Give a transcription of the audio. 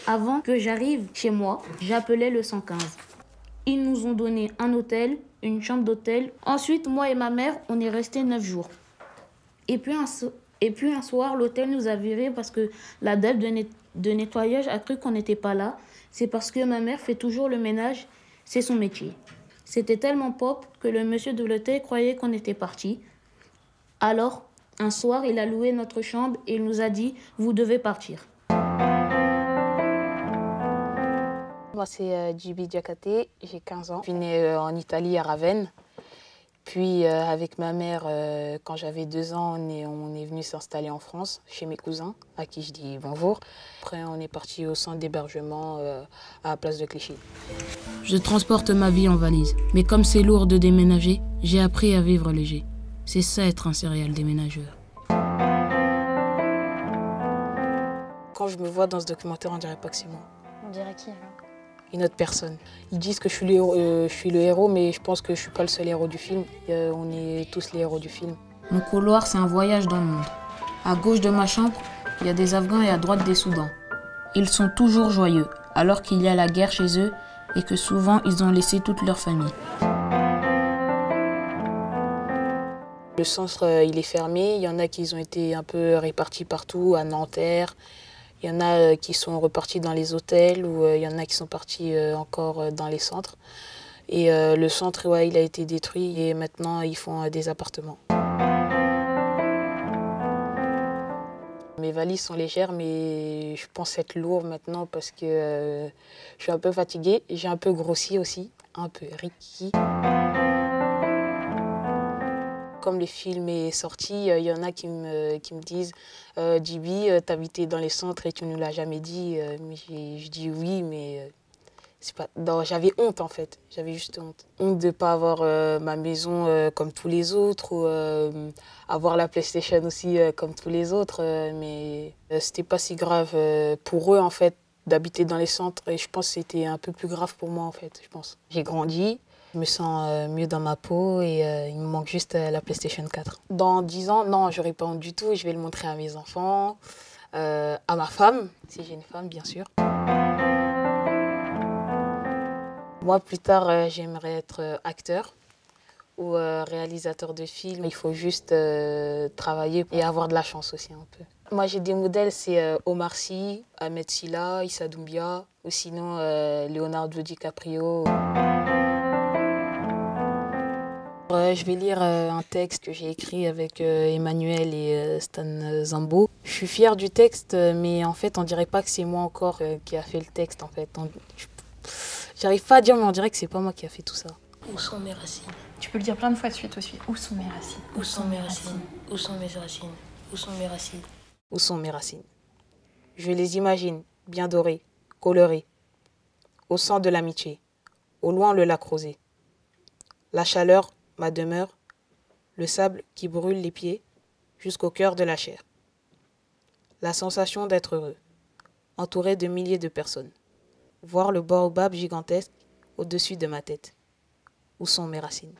Avant que j'arrive chez moi, j'appelais le 115. Ils nous ont donné un hôtel, une chambre d'hôtel. Ensuite, moi et ma mère, on est restés 9 jours. Et puis un soir, l'hôtel nous a virés parce que la dame de nettoyage a cru qu'on n'était pas là. C'est parce que ma mère fait toujours le ménage, c'est son métier. C'était tellement pop que le monsieur de l'hôtel croyait qu'on était partis. Alors, un soir, il a loué notre chambre et il nous a dit « Vous devez partir ». Moi, c'est Djiby Diakhaté, j'ai 15 ans. Je suis née en Italie, à Ravenne. Puis, avec ma mère, quand j'avais 2 ans, on est venu s'installer en France, chez mes cousins, à qui je dis bonjour. Après, on est parti au centre d'hébergement à la place de Clichy. Je transporte ma vie en valise, mais comme c'est lourd de déménager, j'ai appris à vivre léger. C'est ça être un serial déménageur. Quand je me vois dans ce documentaire, on dirait pas que c'est moi. On dirait qui alors? Une autre personne. Ils disent que je suis le héros, mais je pense que je suis pas le seul héros du film. On est tous les héros du film. Mon couloir, c'est un voyage dans le monde. À gauche de ma chambre, il y a des Afghans et à droite des Soudans. Ils sont toujours joyeux, alors qu'il y a la guerre chez eux et que souvent ils ont laissé toute leur famille. Le centre, il est fermé. Il y en a qui ont été un peu répartis partout, à Nanterre. Il y en a qui sont repartis dans les hôtels ou il y en a qui sont partis encore dans les centres. Et le centre, ouais, il a été détruit et maintenant ils font des appartements. Mes valises sont légères, mais je pense être lourde maintenant parce que je suis un peu fatiguée. J'ai un peu grossi aussi, un peu riki. Comme le film est sorti, il y en a qui me disent « Djiby, t'habitais dans les centres et tu ne nous l'as jamais dit. » Mais je dis oui, mais c'est pas... j'avais honte en fait, j'avais juste honte. Honte de ne pas avoir ma maison comme tous les autres ou avoir la PlayStation aussi comme tous les autres. Mais c'était pas si grave pour eux en fait d'habiter dans les centres et je pense que c'était un peu plus grave pour moi en fait, je pense. J'ai grandi. Je me sens mieux dans ma peau et il me manque juste la PlayStation 4. Dans 10 ans, non, j'aurai pas honte du tout. Je vais le montrer à mes enfants, à ma femme, si j'ai une femme, bien sûr. Moi, plus tard, j'aimerais être acteur ou réalisateur de films. Il faut juste travailler et avoir de la chance aussi un peu. Moi, j'ai des modèles, c'est Omar Sy, Ahmed Silla, Issa Doumbia, ou sinon Leonardo DiCaprio. Je vais lire un texte que j'ai écrit avec Emmanuel et Stan Zambo. Je suis fière du texte, mais en fait, on dirait pas que c'est moi encore qui a fait le texte. En fait, j'arrive pas à dire, mais on dirait que c'est pas moi qui a fait tout ça. Où sont mes racines? Tu peux le dire plein de fois de suite aussi. Où sont mes racines? Où sont mes racines? Où sont mes racines? Où sont mes racines? Où sont mes racines? Je les imagine, bien dorées, colorées, au sang de l'amitié, au loin le lac rosé. La chaleur, ma demeure, le sable qui brûle les pieds jusqu'au cœur de la chair. La sensation d'être heureux, entouré de milliers de personnes. Voir le baobab gigantesque au-dessus de ma tête. Où sont mes racines?